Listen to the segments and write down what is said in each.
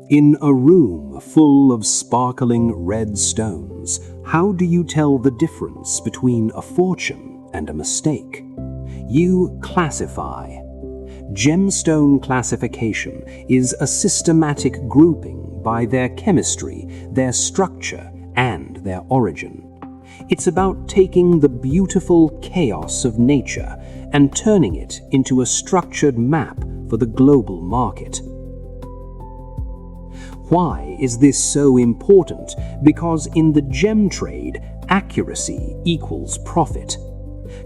In a room full of sparkling red stones, how do you tell the difference between a fortune and a mistake? You classify. Gemstone classification is a systematic grouping by their chemistry, their structure, and their origin. It's about taking the beautiful chaos of nature and turning it into a structured map for the global market. Why is this so important? Because in the gem trade, accuracy equals profit.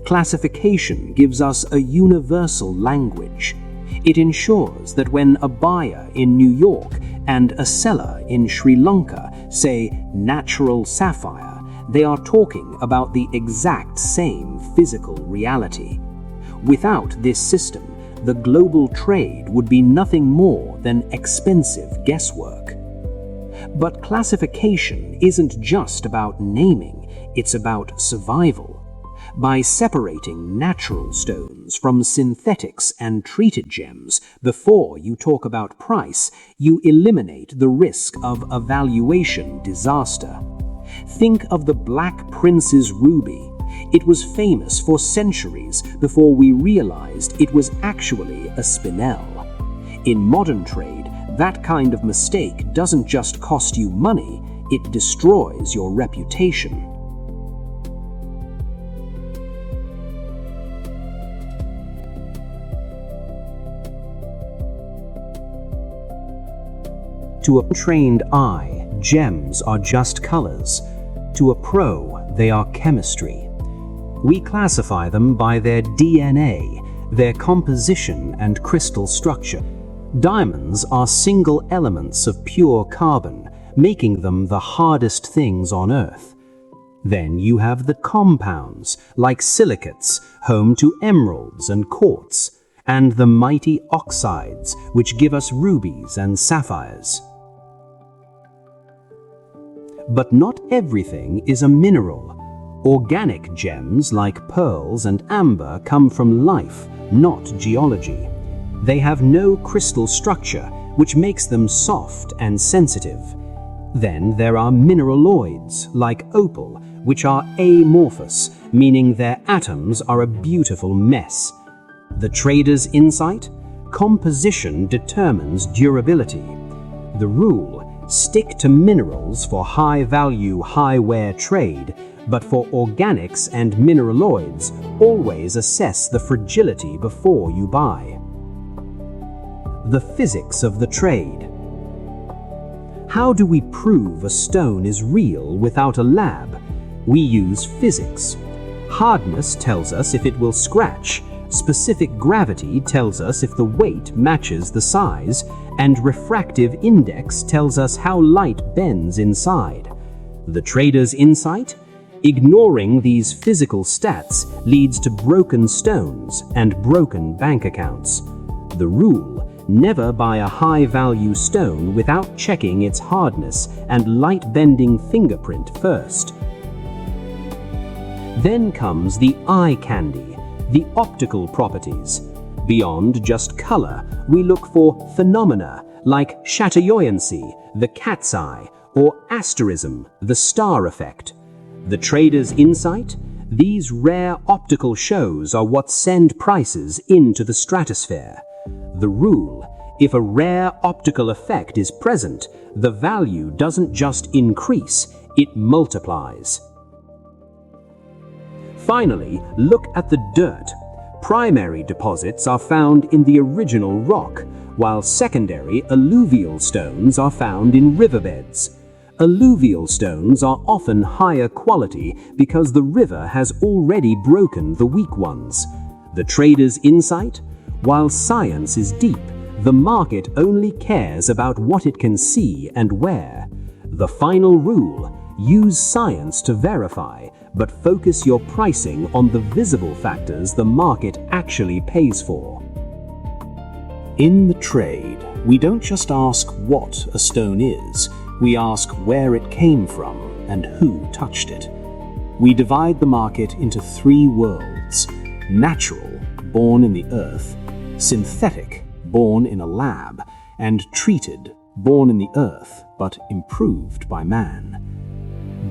Classification gives us a universal language. It ensures that when a buyer in New York and a seller in Sri Lanka say natural sapphire, they are talking about the exact same physical reality. Without this system, the global trade would be nothing more than expensive guesswork. But classification isn't just about naming, it's about survival. By separating natural stones from synthetics and treated gems before you talk about price, you eliminate the risk of a valuation disaster. Think of the Black Prince's ruby. It was famous for centuries before we realized it was actually a spinel. In modern trade, that kind of mistake doesn't just cost you money, it destroys your reputation. To a trained eye, gems are just colors. To a pro, they are chemistry. We classify them by their DNA, their composition and crystal structure. Diamonds are single elements of pure carbon, making them the hardest things on Earth. Then you have the compounds, like silicates, home to emeralds and quartz, and the mighty oxides, which give us rubies and sapphires. But not everything is a mineral. Organic gems like pearls and amber come from life, not geology. They have no crystal structure, which makes them soft and sensitive. Then there are mineraloids like opal, which are amorphous, meaning their atoms are a beautiful mess. The trader's insight? Composition determines durability. The rule: stick to minerals for high-value, high-wear trade, but for organics and mineraloids, always assess the fragility before you buy. The physics of the trade. How do we prove a stone is real without a lab? We use physics. Hardness tells us if it will scratch, specific gravity tells us if the weight matches the size, and refractive index tells us how light bends inside. The trader's insight? Ignoring these physical stats leads to broken stones and broken bank accounts. The rule: never buy a high-value stone without checking its hardness and light-bending fingerprint first. Then comes the eye candy, the optical properties. Beyond just color, we look for phenomena like chatoyancy, the cat's eye, or asterism, the star effect. The trader's insight? These rare optical shows are what send prices into the stratosphere. The rule: if a rare optical effect is present, the value doesn't just increase, it multiplies. Finally, look at the dirt. Primary deposits are found in the original rock, while secondary alluvial stones are found in riverbeds. Alluvial stones are often higher quality because the river has already broken the weak ones. The trader's insight? While science is deep, the market only cares about what it can see and where. The final rule: use science to verify, but focus your pricing on the visible factors the market actually pays for. In the trade, we don't just ask what a stone is, we ask where it came from and who touched it. We divide the market into three worlds: natural, born in the earth; synthetic, born in a lab; and treated, born in the earth but improved by man.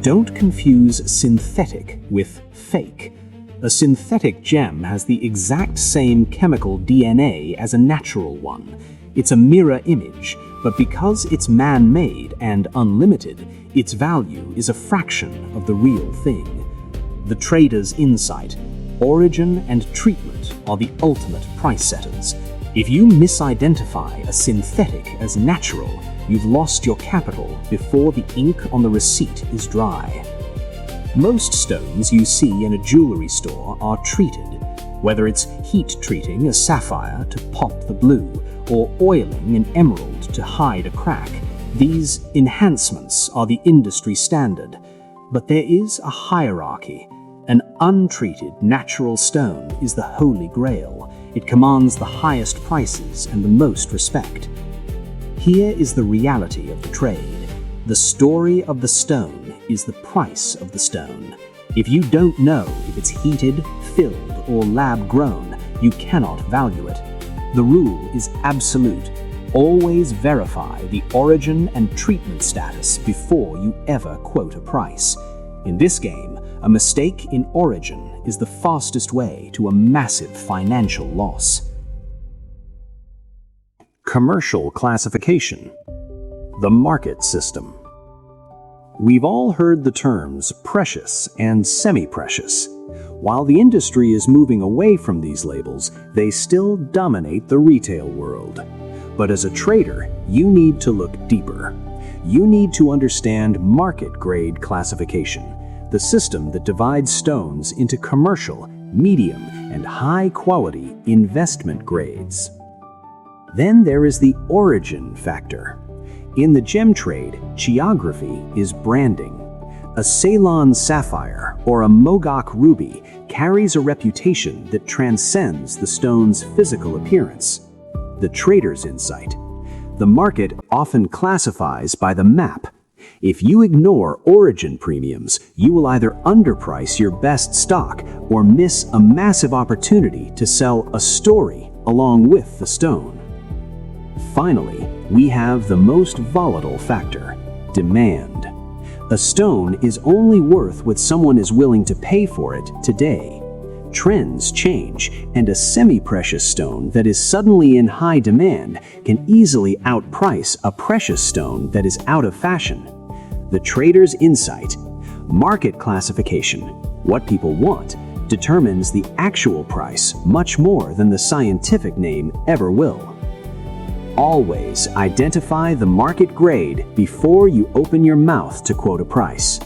Don't confuse synthetic with fake. A synthetic gem has the exact same chemical DNA as a natural one. It's a mirror image, but because it's man-made and unlimited, its value is a fraction of the real thing. The trader's insight, origin, and treatment are the ultimate price setters. If you misidentify a synthetic as natural, you've lost your capital before the ink on the receipt is dry. Most stones you see in a jewelry store are treated, whether it's heat-treating a sapphire to pop the blue or oiling an emerald to hide a crack. These enhancements are the industry standard, but there is a hierarchy. An untreated natural stone is the holy grail. It commands the highest prices and the most respect. Here is the reality of the trade. The story of the stone is the price of the stone. If you don't know if it's heated, filled, or lab-grown, you cannot value it. The rule is absolute. Always verify the origin and treatment status before you ever quote a price. In this game, a mistake in origin is the fastest way to a massive financial loss. Commercial classification. The market system. We've all heard the terms precious and semi-precious. While the industry is moving away from these labels, they still dominate the retail world. But as a trader, you need to look deeper. You need to understand market-grade classification, the system that divides stones into commercial, medium, and high-quality investment grades. Then there is the origin factor. In the gem trade, geography is branding. A Ceylon sapphire or a Mogok ruby carries a reputation that transcends the stone's physical appearance. The trader's insight. The market often classifies by the map. If you ignore origin premiums, you will either underprice your best stock or miss a massive opportunity to sell a story along with the stone. Finally, we have the most volatile factor, demand. A stone is only worth what someone is willing to pay for it today. Trends change, and a semi-precious stone that is suddenly in high demand can easily outprice a precious stone that is out of fashion. The trader's insight, market classification, what people want, determines the actual price much more than the scientific name ever will. Always identify the market grade before you open your mouth to quote a price.